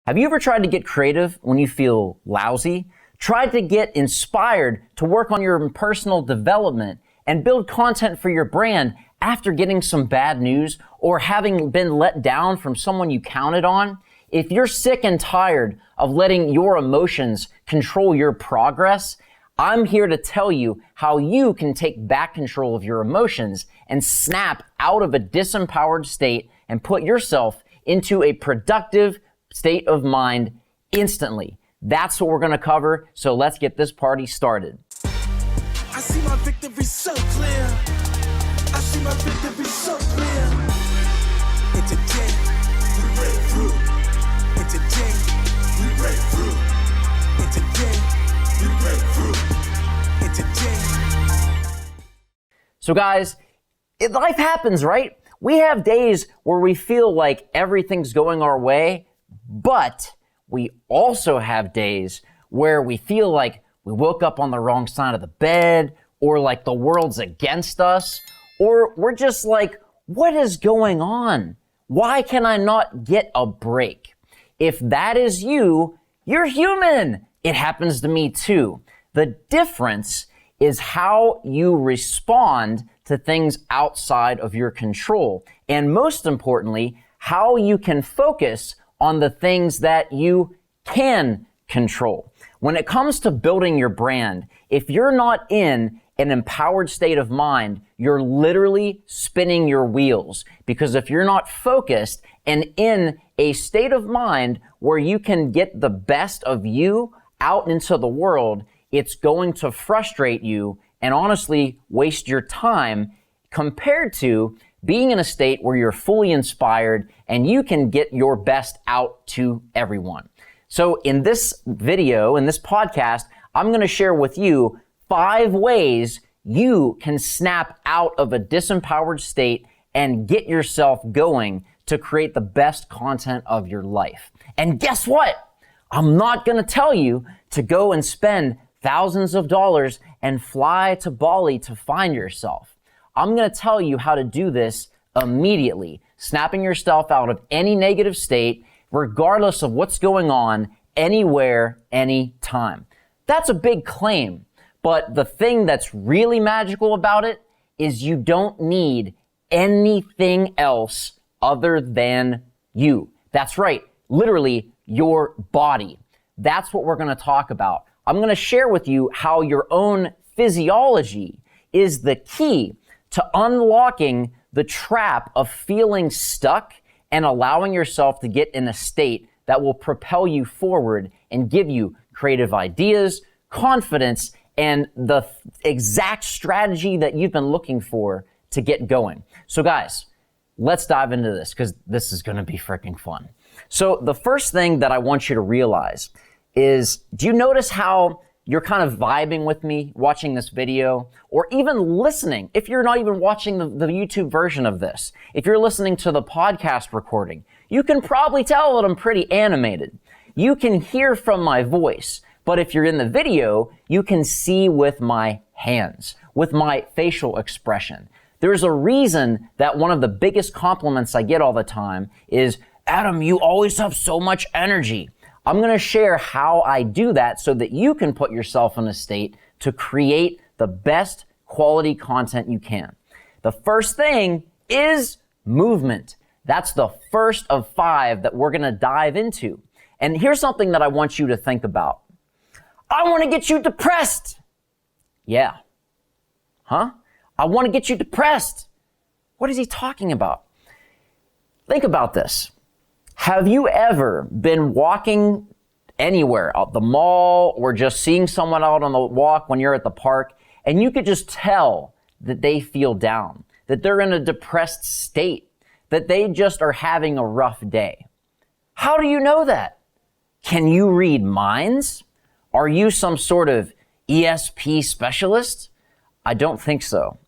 Have you ever tried to get creative when you feel lousy? Tried to get inspired to work on your personal development and build content for your brand after getting some bad news or having been let down from someone you counted on? If you're sick and tired of letting your emotions control your progress, I'm here to tell you how you can take back control of your emotions and snap out of a disempowered state and put yourself into a productive state of mind instantly. That's what we're going to cover, so let's get this party started. I see my victory so clear. I see my victory so clear. And today, we break through. And today, we break through. And today, we break through. And today. So guys, life happens, right? We have days where we feel like everything's going our way, but we also have days where we feel like we woke up on the wrong side of the bed, or like the world's against us, or we're just like, what is going on? Why can I not get a break? If that is you, you're human. It happens to me too. The difference is how you respond to things outside of your control. And most importantly, how you can focus on the things that you can control. When it comes to building your brand, if you're not in an empowered state of mind, you're literally spinning your wheels. Because if you're not focused and in a state of mind where you can get the best of you out into the world, it's going to frustrate you and honestly waste your time compared to being in a state where you're fully inspired and you can get your best out to everyone. So in this video, in this podcast, I'm going to share with you 5 ways you can snap out of a disempowered state and get yourself going to create the best content of your life. And guess what? I'm not going to tell you to go and spend thousands of dollars and fly to Bali to find yourself. I'm going to tell you how to do this immediately, snapping yourself out of any negative state, regardless of what's going on, anywhere, anytime. That's a big claim, but the thing that's really magical about it is you don't need anything else other than you. That's right, literally your body. That's what we're going to talk about. I'm going to share with you how your own physiology is the key to unlocking the trap of feeling stuck and allowing yourself to get in a state that will propel you forward and give you creative ideas, confidence, and the exact strategy that you've been looking for to get going. So guys, let's dive into this because this is going to be freaking fun. So the first thing that I want you to realize is, do you notice how you're kind of vibing with me watching this video, or even listening? If you're not even watching the YouTube version of this, if you're listening to the podcast recording, you can probably tell that I'm pretty animated. You can hear from my voice, but if you're in the video, you can see with my hands, with my facial expression. There's a reason that one of the biggest compliments I get all the time is, Adam, you always have so much energy. I'm going to share how I do that so that you can put yourself in a state to create the best quality content you can. The first thing is movement. That's the first of 5 that we're going to dive into. And here's something that I want you to think about. I want to get you depressed. Yeah. Huh? I want to get you depressed. What is he talking about? Think about this. Have you ever been walking anywhere, at the mall, or just seeing someone out on the walk when you're at the park, and you could just tell that they feel down, that they're in a depressed state, that they just are having a rough day? How do you know that? Can you read minds? Are you some sort of ESP specialist? I don't think so.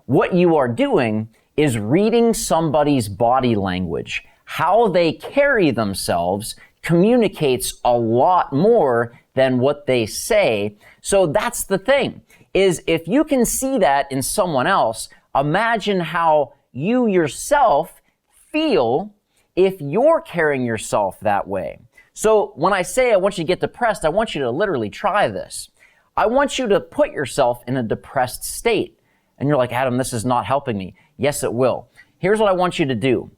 What you are doing is reading somebody's body language. How they carry themselves communicates a lot more than what they say. So that's the thing, is if you can see that in someone else, imagine how you yourself feel if you're carrying yourself that way. So when I say I want you to get depressed, I want you to literally try this. I want you to put yourself in a depressed state. And you're like, Adam, this is not helping me. Yes, it will. Here's what I want you to do.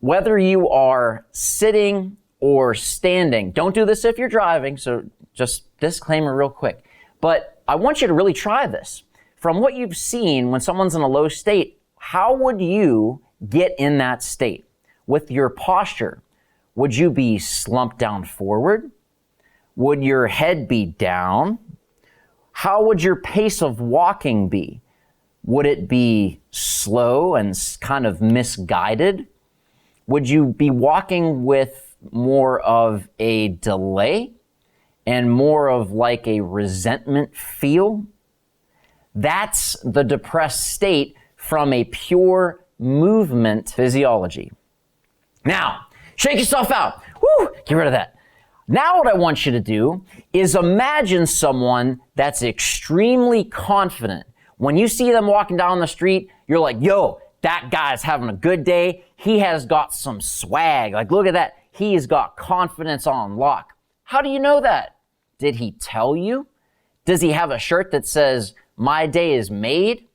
Whether you are sitting or standing, don't do this if you're driving, so just disclaimer real quick. But I want you to really try this. From what you've seen when someone's in a low state, how would you get in that state? With your posture, would you be slumped down forward? Would your head be down? How would your pace of walking be? Would it be slow and kind of misguided? Would you be walking with more of a delay and more of like a resentment feel? That's the depressed state from a pure movement physiology. Now, shake yourself out. Woo, get rid of that. Now what I want you to do is imagine someone that's extremely confident. When you see them walking down the street, you're like, yo, that guy's having a good day. He has got some swag. Like, look at that. He's got confidence on lock. How do you know that? Did he tell you? Does he have a shirt that says, my day is made?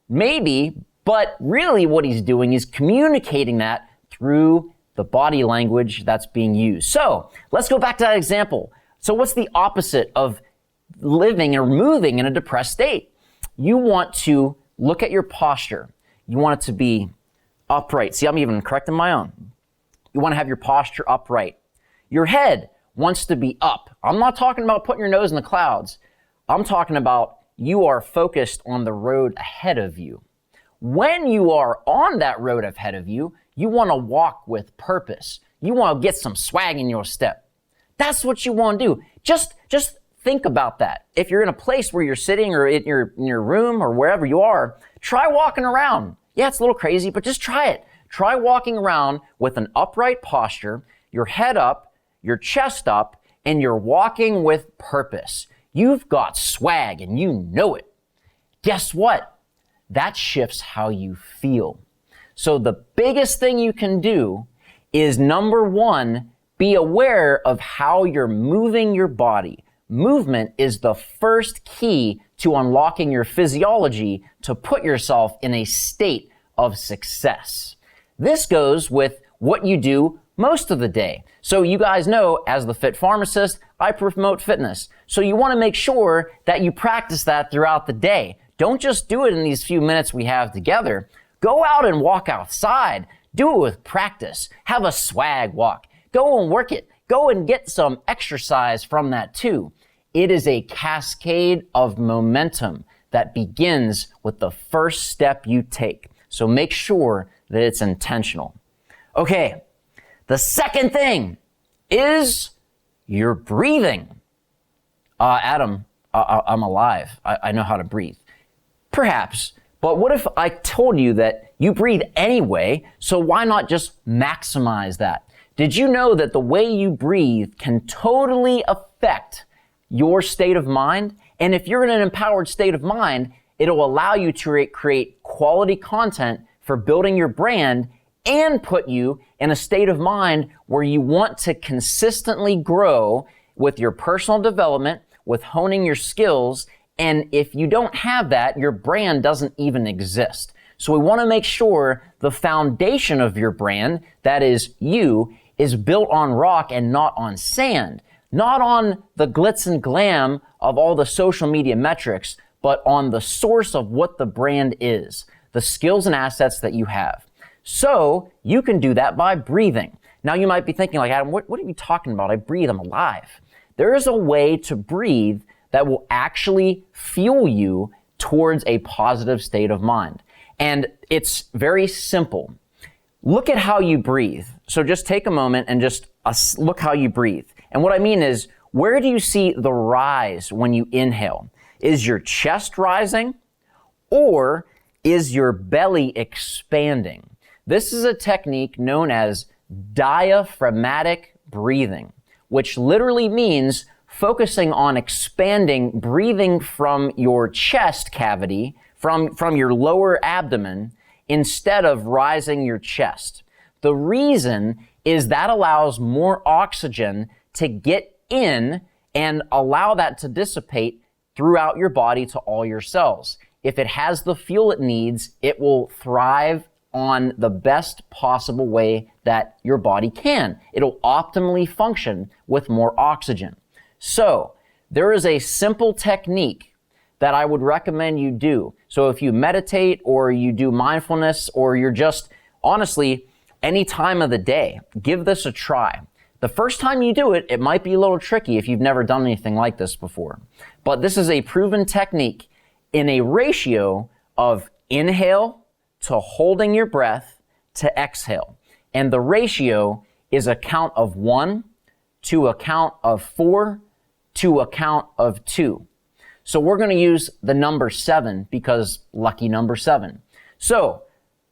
Maybe, but really what he's doing is communicating that through the body language that's being used. So let's go back to that example. So what's the opposite of living or moving in a depressed state? You want to look at your posture. You want it to be upright. See, I'm even correcting my own. You want to have your posture upright. Your head wants to be up. I'm not talking about putting your nose in the clouds. I'm talking about you are focused on the road ahead of you. When you are on that road ahead of you, you want to walk with purpose. You want to get some swag in your step. That's what you want to do. Just think about that. If you're in a place where you're sitting or in your room or wherever you are, try walking around. Yeah, it's a little crazy, but just try it. Try walking around with an upright posture, your head up, your chest up, and you're walking with purpose. You've got swag and you know it. Guess what? That shifts how you feel. So the biggest thing you can do is, number one, be aware of how you're moving your body. Movement is the first key to unlocking your physiology to put yourself in a state of success. This goes with what you do most of the day. So you guys know, as the Fit Pharmacist, I promote fitness. So you want to make sure that you practice that throughout the day. Don't just do it in these few minutes we have together. Go out and walk outside. Do it with practice. Have a swag walk. Go and work it. Go and get some exercise from that too. It is a cascade of momentum that begins with the first step you take. So make sure that it's intentional. Okay, the second thing is your breathing. Adam, I'm alive. I know how to breathe. Perhaps, but what if I told you that you breathe anyway, so why not just maximize that? Did you know that the way you breathe can totally affect your state of mind? And if you're in an empowered state of mind, it'll allow you to create quality content for building your brand and put you in a state of mind where you want to consistently grow with your personal development, with honing your skills. And if you don't have that, your brand doesn't even exist. So we want to make sure the foundation of your brand, that is you, is built on rock and not on sand. Not on the glitz and glam of all the social media metrics, but on the source of what the brand is, the skills and assets that you have. So you can do that by breathing. Now you might be thinking like, Adam, what are you talking about? I breathe, I'm alive. There is a way to breathe that will actually fuel you towards a positive state of mind. And it's very simple. Look at how you breathe. So just take a moment and just look how you breathe. And what I mean is, where do you see the rise when you inhale? Is your chest rising or is your belly expanding? This is a technique known as diaphragmatic breathing, which literally means focusing on expanding, breathing from your chest cavity, from your lower abdomen, instead of rising your chest. The reason is that allows more oxygen to get in and allow that to dissipate throughout your body to all your cells. If it has the fuel it needs, it will thrive on the best possible way that your body can. It'll optimally function with more oxygen. So there is a simple technique that I would recommend you do. So if you meditate or you do mindfulness or you're just, honestly, any time of the day, give this a try. The first time you do it, it might be a little tricky if you've never done anything like this before. But this is a proven technique in a ratio of inhale to holding your breath to exhale. And the ratio is a count of 1 to a count of 4 to a count of 2. So we're going to use the number 7 because lucky number 7. So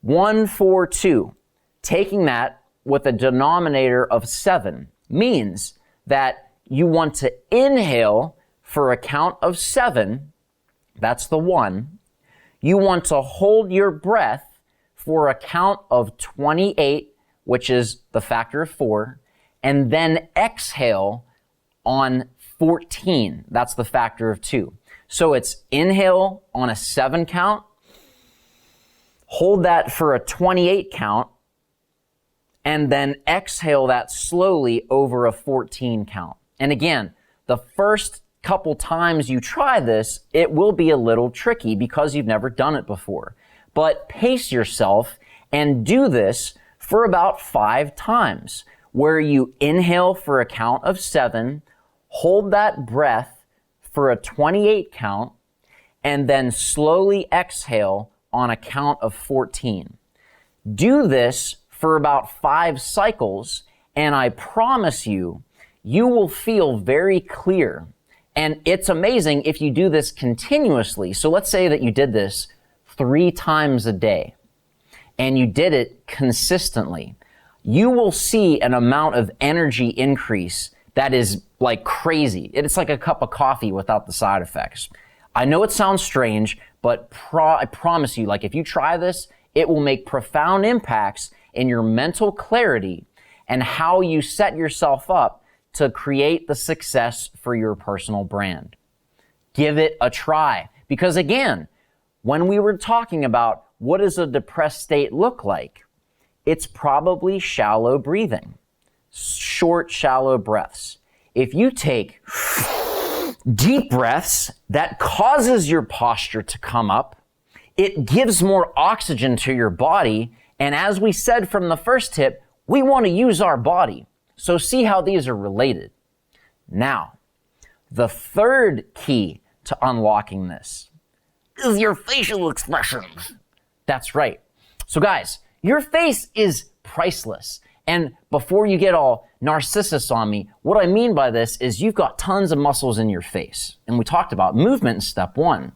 1, 4, 2, taking that with a denominator of 7 means that you want to inhale for a count of 7. That's the 1. You want to hold your breath for a count of 28, which is the factor of 4, and then exhale on 14. That's the factor of 2. So it's inhale on a 7 count, hold that for a 28 count, and then exhale that slowly over a 14 count. And again, the first couple times you try this, it will be a little tricky because you've never done it before. But pace yourself and do this for about 5 times, where you inhale for a count of 7, hold that breath for a 28 count, and then slowly exhale on a count of 14. Do this for about 5 cycles, and I promise you, you will feel very clear. And it's amazing if you do this continuously. So let's say that you did this 3 times a day, and you did it consistently. You will see an amount of energy increase that is like crazy. It's like a cup of coffee without the side effects. I know it sounds strange, but I promise you, like if you try this, it will make profound impacts in your mental clarity and how you set yourself up to create the success for your personal brand. Give it a try. Because again, when we were talking about what does a depressed state look like, it's probably shallow breathing, short, shallow breaths. If you take deep breaths, that causes your posture to come up. It gives more oxygen to your body. And as we said from the first tip, we want to use our body. So see how these are related. Now, the third key to unlocking this is your facial expressions. That's right. So guys, your face is priceless. And before you get all narcissist on me, what I mean by this is you've got tons of muscles in your face. And we talked about movement in step 1.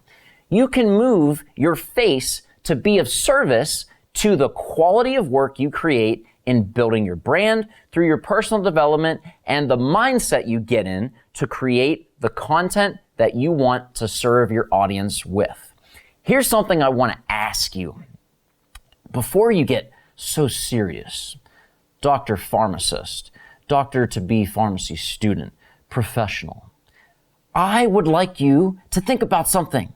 You can move your face to be of service to the quality of work you create in building your brand through your personal development and the mindset you get in to create the content that you want to serve your audience with. Here's something I want to ask you. Before you get so serious, Dr. Pharmacist, Dr. to be pharmacy student, professional, I would like you to think about something.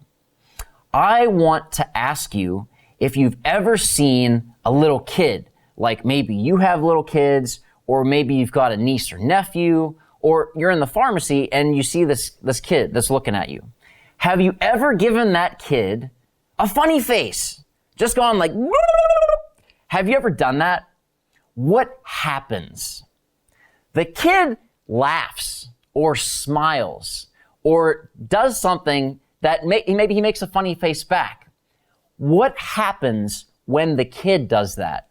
I want to ask you if you've ever seen a little kid, like maybe you have little kids, or maybe you've got a niece or nephew, or you're in the pharmacy and you see this kid that's looking at you. Have you ever given that kid a funny face? Just gone like, have you ever done that? What happens? The kid laughs or smiles or does something that maybe he makes a funny face back. What happens when the kid does that?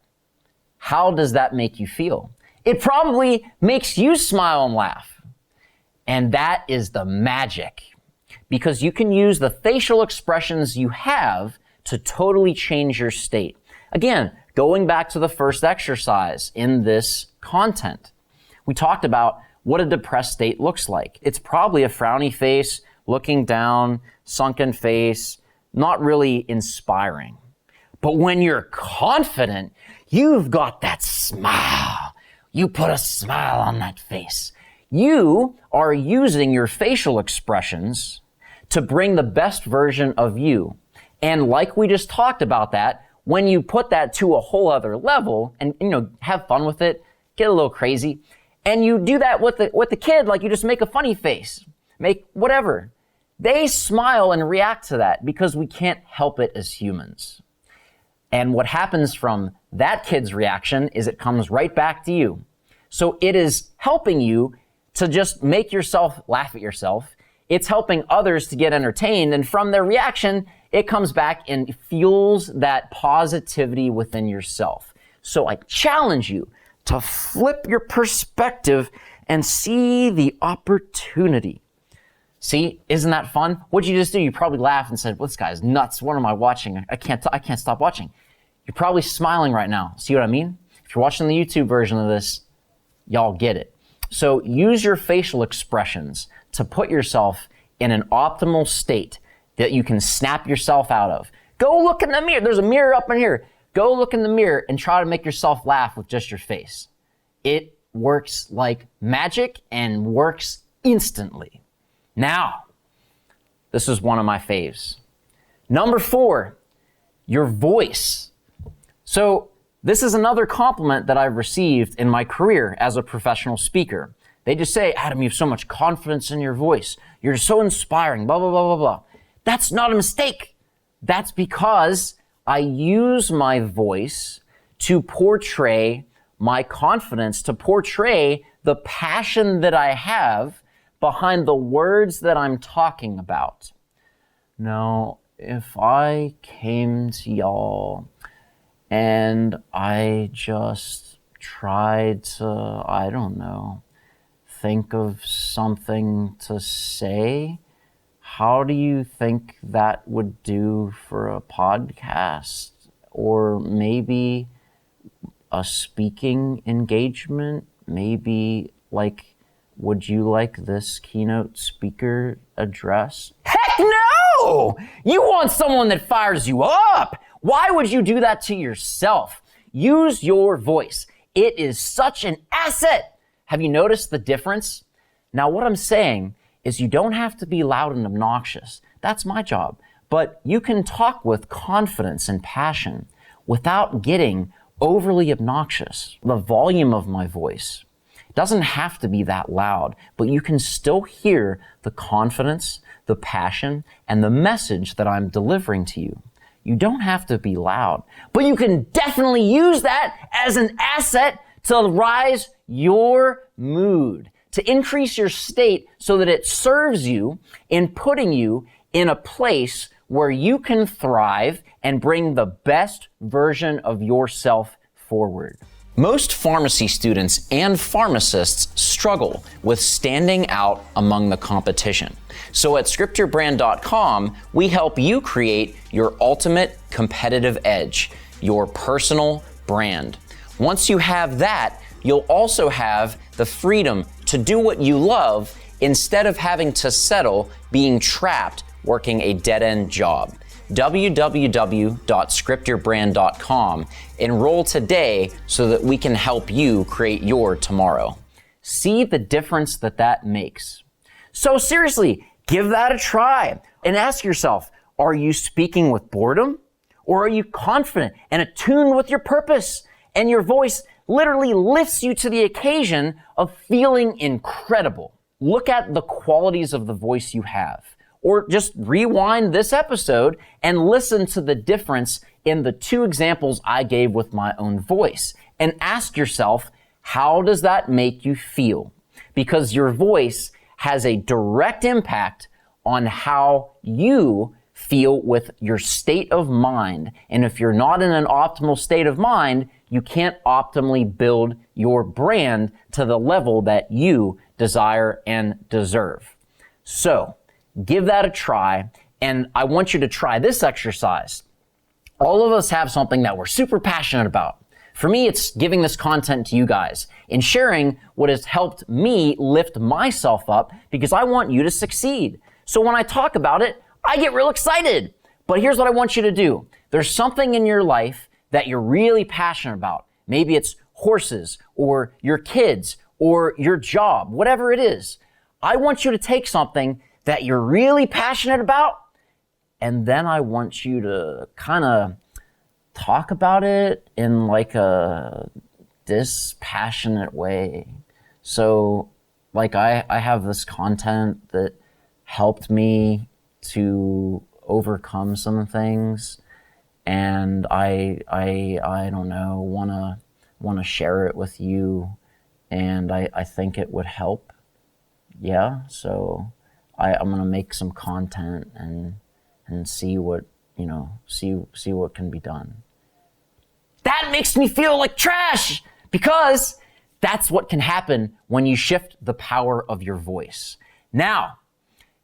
How does that make you feel? It probably makes you smile and laugh. And that is the magic, because you can use the facial expressions you have to totally change your state. Again, going back to the first exercise in this content, we talked about what a depressed state looks like. It's probably a frowny face, looking down, sunken face, not really inspiring. But when you're confident, you've got that smile. You put a smile on that face. You are using your facial expressions to bring the best version of you. And like we just talked about that, when you put that to a whole other level and, have fun with it, get a little crazy, and you do that with the kid, like you just make a funny face, make whatever. They smile and react to that because we can't help it as humans. And what happens from that kid's reaction is it comes right back to you. So it is helping you to just make yourself laugh at yourself. It's helping others to get entertained. And from their reaction, it comes back and fuels that positivity within yourself. So I challenge you to flip your perspective and see the opportunity. See, isn't that fun? What'd you just do? You probably laughed and said, well, this guy's nuts. What am I watching? I can't stop watching. You're probably smiling right now. See what I mean? If you're watching the YouTube version of this, y'all get it. So use your facial expressions to put yourself in an optimal state that you can snap yourself out of. Go look in the mirror. There's a mirror up in here. Go look in the mirror and try to make yourself laugh with just your face. It works like magic and works instantly. Now, this is one of my faves. Number 4, your voice. So this is another compliment that I've received in my career as a professional speaker. They just say, Adam, you have so much confidence in your voice. You're so inspiring, blah, blah, blah, blah, blah. That's not a mistake. That's because I use my voice to portray my confidence, to portray the passion that I have behind the words that I'm talking about. Now, if I came to y'all and I just tried to, think of something to say, how do you think that would do for a podcast? Or maybe a speaking engagement? Maybe would you like this keynote speaker address? Heck no! You want someone that fires you up. Why would you do that to yourself? Use your voice. It is such an asset. Have you noticed the difference? Now, what I'm saying is you don't have to be loud and obnoxious. That's my job. But you can talk with confidence and passion without getting overly obnoxious. The volume of my voice doesn't have to be that loud, but you can still hear the confidence, the passion, and the message that I'm delivering to you. You don't have to be loud, but you can definitely use that as an asset to rise your mood, to increase your state so that it serves you in putting you in a place where you can thrive and bring the best version of yourself forward. Most pharmacy students and pharmacists struggle with standing out among the competition. So at scriptyourbrand.com, we help you create your ultimate competitive edge, your personal brand. Once you have that, you'll also have the freedom to do what you love instead of having to settle being trapped working a dead-end job. www.scriptyourbrand.com. Enroll today so that we can help you create your tomorrow. See the difference that makes. So seriously, give that a try and ask yourself, are you speaking with boredom? Or are you confident and attuned with your purpose? And your voice literally lifts you to the occasion of feeling incredible. Look at the qualities of the voice you have. Or just rewind this episode and listen to the difference in the 2 examples I gave with my own voice. And ask yourself, how does that make you feel? Because your voice has a direct impact on how you feel with your state of mind. And if you're not in an optimal state of mind, you can't optimally build your brand to the level that you desire and deserve. So, give that a try, and I want you to try this exercise. All of us have something that we're super passionate about. For me, it's giving this content to you guys and sharing what has helped me lift myself up because I want you to succeed. So when I talk about it, I get real excited. But here's what I want you to do. There's something in your life that you're really passionate about. Maybe it's horses or your kids or your job, whatever it is. I want you to take something that you're really passionate about, and then I want you to kind of talk about it in like a dispassionate way. So like I have this content that helped me to overcome some things, and I don't know, wanna share it with you, and I think it would help. Yeah, so I'm gonna make some content and see what, see what can be done. That makes me feel like trash, because that's what can happen when you shift the power of your voice. Now,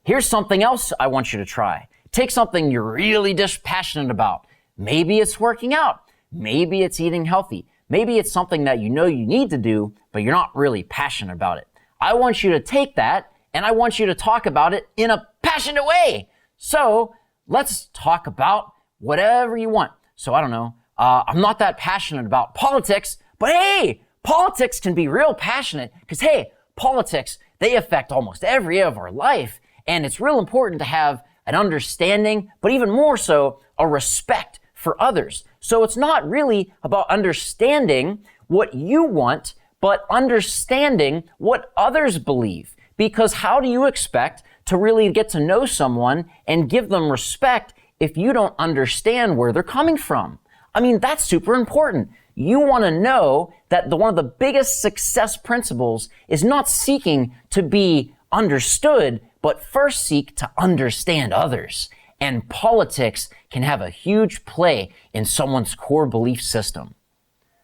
here's something else I want you to try. Take something you're really passionate about. Maybe it's working out. Maybe it's eating healthy. Maybe it's something that you know you need to do, but you're not really passionate about it. I want you to take that, and I want you to talk about it in a passionate way. So let's talk about whatever you want. So I don't know, I'm not that passionate about politics, but hey, politics can be real passionate, because hey, politics, they affect almost every area of our life. And it's real important to have an understanding, but even more so, a respect for others. So it's not really about understanding what you want, but understanding what others believe. Because how do you expect to really get to know someone and give them respect if you don't understand where they're coming from? I mean, that's super important. You want to know that one of the biggest success principles is not seeking to be understood, but first seek to understand others. And politics can have a huge play in someone's core belief system.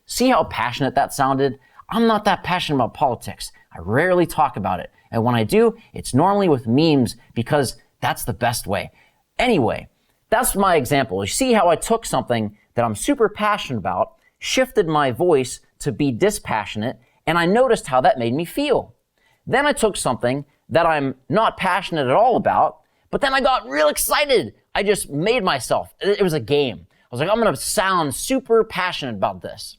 See how passionate that sounded? I'm not that passionate about politics. I rarely talk about it. And when I do, it's normally with memes, because that's the best way. Anyway, that's my example. You see how I took something that I'm super passionate about, shifted my voice to be dispassionate, and I noticed how that made me feel. Then I took something that I'm not passionate at all about, but then I got real excited. I just made myself. It was a game. I was like, I'm going to sound super passionate about this.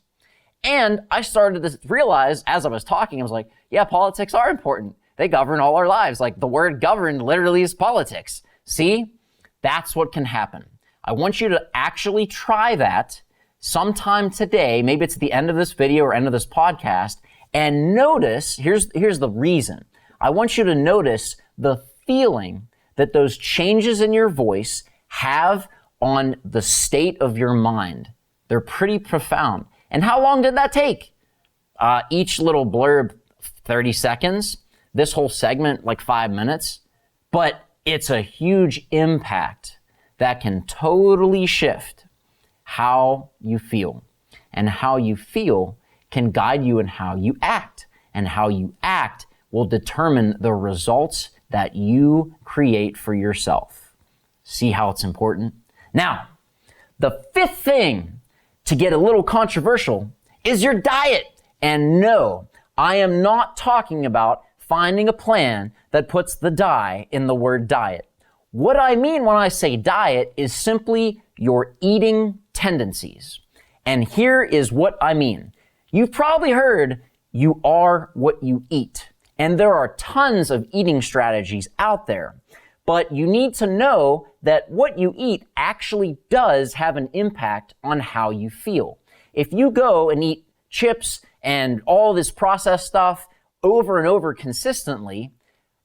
And I started to realize as I was talking, I was like, yeah, politics are important. They govern all our lives. Like, the word govern literally is politics. See? That's what can happen. I want you to actually try that sometime today. Maybe it's the end of this video or end of this podcast. And notice, here's the reason. I want you to notice the feeling that those changes in your voice have on the state of your mind. They're pretty profound. And how long did that take? Each little blurb, 30 seconds. This whole segment, like 5 minutes. But it's a huge impact that can totally shift how you feel. And how you feel can guide you in how you act. And how you act will determine the results that you create for yourself. See how it's important? Now, the fifth thing, to get a little controversial, is your diet. And no, I am not talking about finding a plan that puts the die in the word diet. What I mean when I say diet is simply your eating tendencies. And here is what I mean. You've probably heard you are what you eat. And there are tons of eating strategies out there. But you need to know that what you eat actually does have an impact on how you feel. If you go and eat chips and all this processed stuff over and over consistently,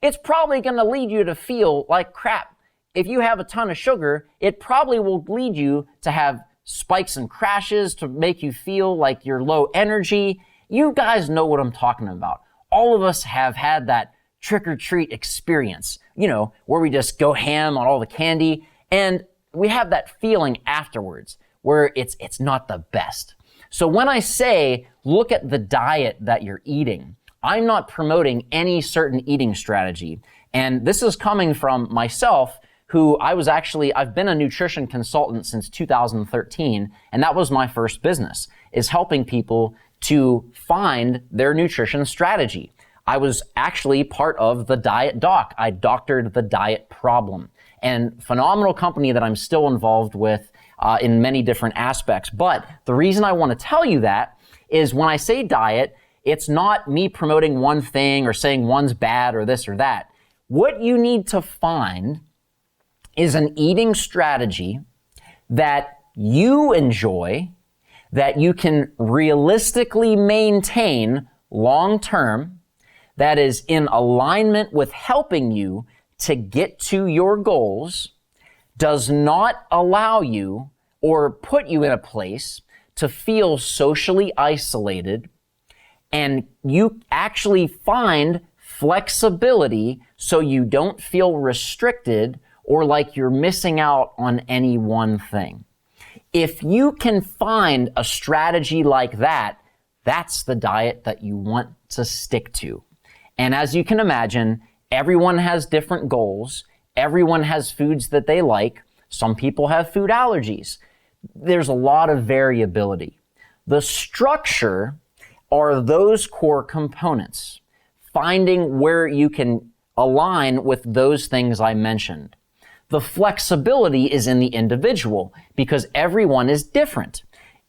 it's probably going to lead you to feel like crap. If you have a ton of sugar, it probably will lead you to have spikes and crashes, to make you feel like you're low energy. You guys know what I'm talking about. All of us have had that trick-or-treat experience, where we just go ham on all the candy, and we have that feeling afterwards where it's not the best. So when I say, look at the diet that you're eating, I'm not promoting any certain eating strategy. And this is coming from myself, who I've been a nutrition consultant since 2013, and that was my first business, is helping people to find their nutrition strategy. I was actually part of the Diet Doc. I doctored the diet problem. And phenomenal company that I'm still involved with in many different aspects. But the reason I want to tell you that is when I say diet, It's not me promoting one thing or saying one's bad or this or that. What you need to find is an eating strategy that you enjoy, that you can realistically maintain long term, that is in alignment with helping you to get to your goals, does not allow you or put you in a place to feel socially isolated, and you actually find flexibility so you don't feel restricted or like you're missing out on any one thing. If you can find a strategy like that, that's the diet that you want to stick to. And as you can imagine, everyone has different goals. Everyone has foods that they like. Some people have food allergies. There's a lot of variability. The structure are those core components, finding where you can align with those things I mentioned. The flexibility is in the individual because everyone is different.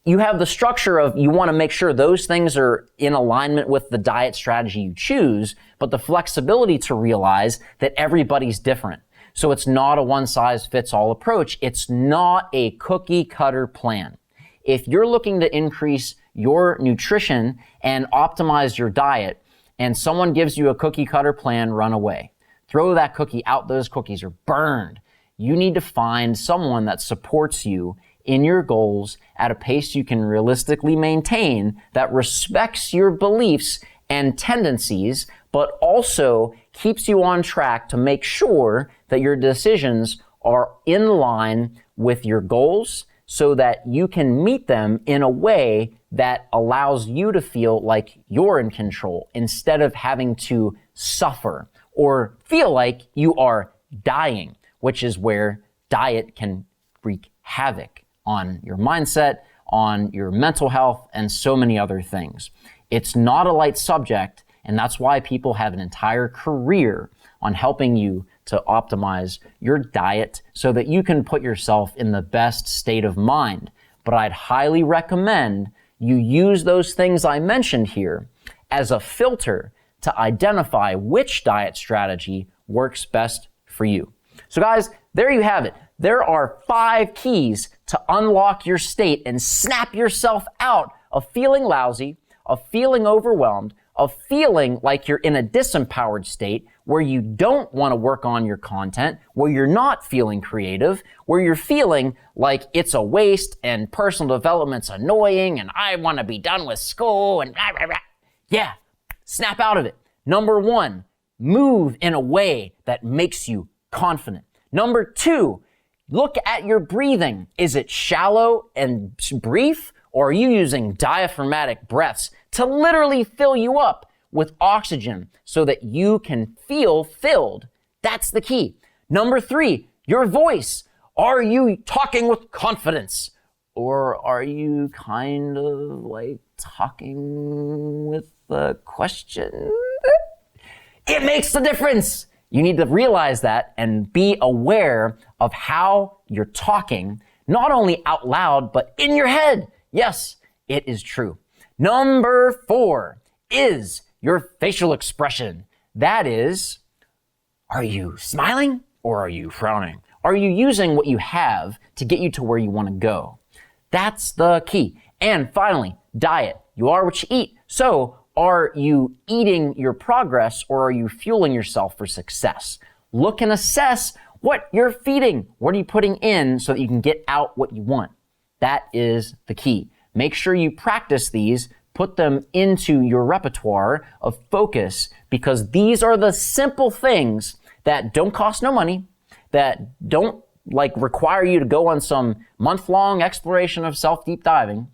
You have the structure of you want to make sure those things are in alignment with the diet strategy you choose, but the flexibility to realize that everybody's different. So it's not a one-size-fits-all approach. It's not a cookie-cutter plan. If you're looking to increase your nutrition and optimize your diet, and someone gives you a cookie-cutter plan, run away. Throw that cookie out. Those cookies are burned. You need to find someone that supports you in your goals at a pace you can realistically maintain, that respects your beliefs and tendencies, but also keeps you on track to make sure that your decisions are in line with your goals so that you can meet them in a way that allows you to feel like you're in control instead of having to suffer or feel like you are dying, which is where diet can wreak havoc on your mindset, on your mental health, and so many other things. It's not a light subject, and that's why people have an entire career on helping you to optimize your diet so that you can put yourself in the best state of mind. But I'd highly recommend you use those things I mentioned here as a filter to identify which diet strategy works best for you. So guys, there you have it. There are 5 keys to unlock your state and snap yourself out of feeling lousy, of feeling overwhelmed, of feeling like you're in a disempowered state where you don't want to work on your content, where you're not feeling creative, where you're feeling like it's a waste and personal development's annoying and I want to be done with school and blah, blah, blah. Yeah, snap out of it. Number 1, move in a way that makes you confident. Number 2, look at your breathing. Is it shallow and brief, or are you using diaphragmatic breaths to literally fill you up with oxygen so that you can feel filled? That's the key. Number 3, your voice. Are you talking with confidence, or are you kind of like talking with a question? It makes a difference. You need to realize that and be aware of how you're talking, not only out loud, but in your head. Yes, it is true. Number 4 is your facial expression. That is, are you smiling or are you frowning? Are you using what you have to get you to where you want to go? That's the key. And finally, diet. You are what you eat. So are you eating your progress or are you fueling yourself for success? Look and assess what you're feeding. What are you putting in so that you can get out what you want? That is the key. Make sure you practice these, put them into your repertoire of focus, because these are the simple things that don't cost no money, that don't require you to go on some month-long exploration of self-deep diving,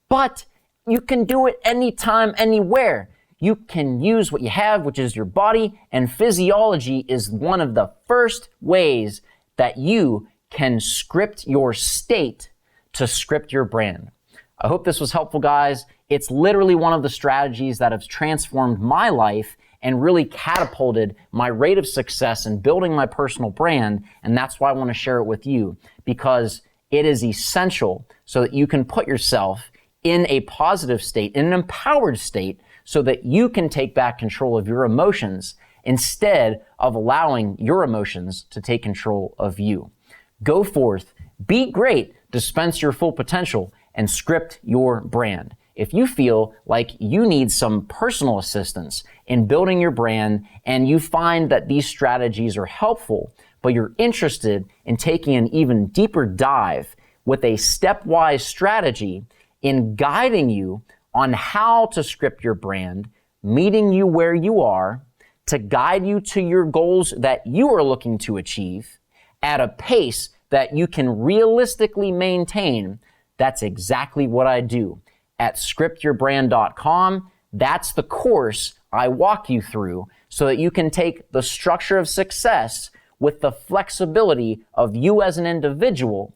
but you can do it anytime, anywhere. You can use what you have, which is your body, and physiology is one of the first ways that you can script your state to script your brand. I hope this was helpful, guys. It's literally one of the strategies that has transformed my life and really catapulted my rate of success in building my personal brand, and that's why I want to share it with you, because it is essential so that you can put yourself in a positive state, in an empowered state, so that you can take back control of your emotions instead of allowing your emotions to take control of you. Go forth, be great, dispense your full potential, and script your brand. If you feel like you need some personal assistance in building your brand and you find that these strategies are helpful, but you're interested in taking an even deeper dive with a stepwise strategy in guiding you on how to script your brand, meeting you where you are, to guide you to your goals that you are looking to achieve at a pace that you can realistically maintain, that's exactly what I do. At scriptyourbrand.com, that's the course I walk you through so that you can take the structure of success with the flexibility of you as an individual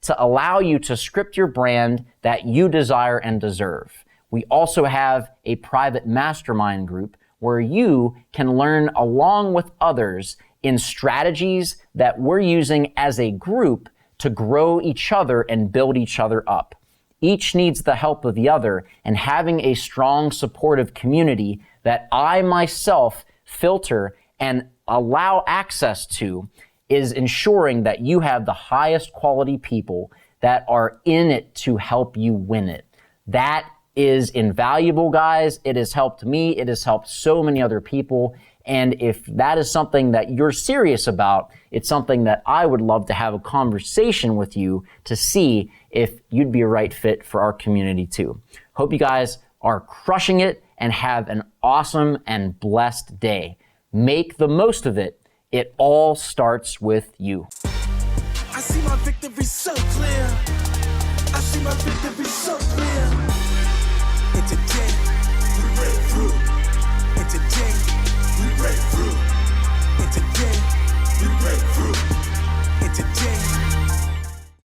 to allow you to script your brand that you desire and deserve. We also have a private mastermind group where you can learn along with others in strategies that we're using as a group to grow each other and build each other up. Each needs the help of the other, and having a strong, supportive community that I myself filter and allow access to is ensuring that you have the highest quality people that are in it to help you win it. That is invaluable, guys. It has helped me. It has helped so many other people. And if that is something that you're serious about, it's something that I would love to have a conversation with you to see if you'd be a right fit for our community too. Hope you guys are crushing it and have an awesome and blessed day. Make the most of it. It all starts with you. I see my victory so clear. I see my victory so clear. And today, we break through. And today, we break through.